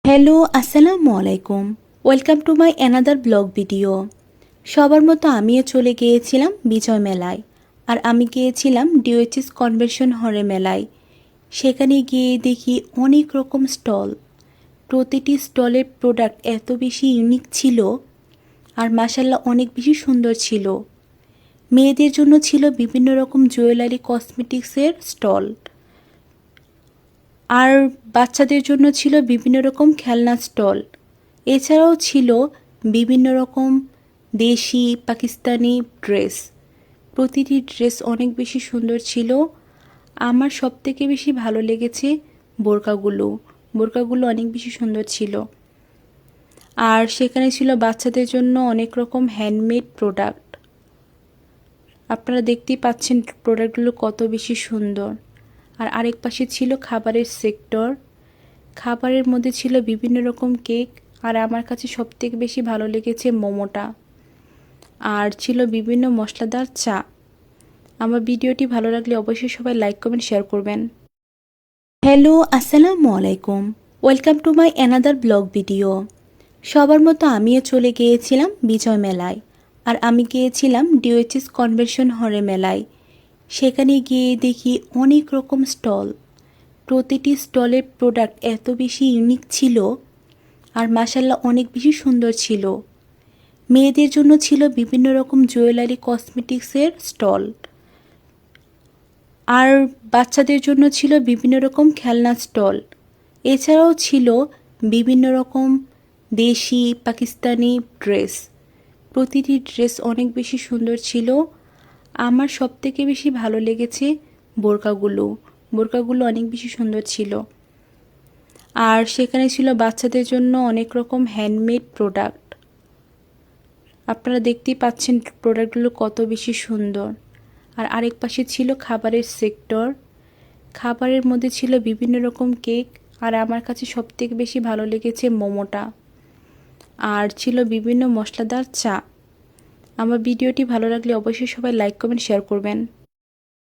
Hello আসসালামু আলাইকুম। Welcome to my another blog video. সবার মতো আমিও চলে গিয়েছিলাম বিজয় মেলায়। আর আমি গিয়েছিলাম ডিওএইচএস কনভেনশন হলে মেলায়। সেখানে গিয়ে দেখি অনেক রকম স্টল। প্রতিটি স্টলের প্রোডাক্ট এত বেশি ইউনিক ছিল আর মাশাআল্লাহ অনেক বেশি সুন্দর ছিল। মেয়েদের জন্য ছিল বিভিন্ন রকম জুয়েলারি কসমেটিক্সের স্টল। আর বাচ্চাদের জন্য ছিল বিভিন্ন রকম খেলনা স্টল। এছাড়াও ছিল বিভিন্ন রকম দেশি পাকিস্তানি ড্রেস। প্রতিটি ড্রেস অনেক বেশি সুন্দর ছিল। আমার সবথেকে বেশি ভালো লেগেছে বোরকাগুলো অনেক বেশি সুন্দর ছিল। আর সেখানে ছিল বাচ্চাদের জন্য অনেক রকম হ্যান্ডমেড প্রোডাক্ট। আপনারা দেখতেই পাচ্ছেন প্রোডাক্টগুলো কত বেশি সুন্দর। আর আরেক পাশে ছিল খাবারের সেক্টর। খাবারের মধ্যে ছিল বিভিন্ন রকম কেক। আর আমার কাছে সবথেকে বেশি ভালো লেগেছে মোমোটা। আর ছিল বিভিন্ন মশলাদার চা। আমার ভিডিওটি ভালো লাগলে অবশ্যই সবাই লাইক কমেন্ট শেয়ার করবেন। হ্যালো আসসালামু আলাইকুম। Welcome to my another blog video. সবার মতো আমিও চলে গিয়েছিলাম বিজয় মেলায়। আর আমি গিয়েছিলাম ডিওএইচএস কনভেনশন হলে মেলায়। সেখানে গিয়ে দেখি অনেক রকম স্টল। প্রতিটি স্টলের প্রোডাক্ট এত বেশি ইউনিক ছিল আর মাশাআল্লাহ অনেক বেশি সুন্দর ছিল। মেয়েদের জন্য ছিল বিভিন্ন রকম জুয়েলারি কসমেটিক্সের স্টল। আর বাচ্চাদের জন্য ছিল বিভিন্ন রকম খেলনা স্টল। এছাড়াও ছিল বিভিন্ন রকম দেশি পাকিস্তানি ড্রেস। প্রতিটি ড্রেস অনেক বেশি সুন্দর ছিল। আমার সবথেকে বেশি ভালো লেগেছে বোরকাগুলো অনেক বেশি সুন্দর ছিল। আর সেখানে ছিল বাচ্চাদের জন্য অনেক রকম হ্যান্ডমেড প্রোডাক্ট। আপনারা দেখতেই পাচ্ছেন প্রোডাক্টগুলো কত বেশি সুন্দর। আর আরেক পাশে ছিল খাবারের সেক্টর। খাবারের মধ্যে ছিল বিভিন্ন রকম কেক। আর আমার কাছে সবথেকে বেশি ভালো লেগেছে মোমোটা। আর ছিল বিভিন্ন মশলাদার চা। আমার ভিডিওটি ভালো লাগলে অবশ্যই সবাই লাইক কমেন্ট শেয়ার করবেন।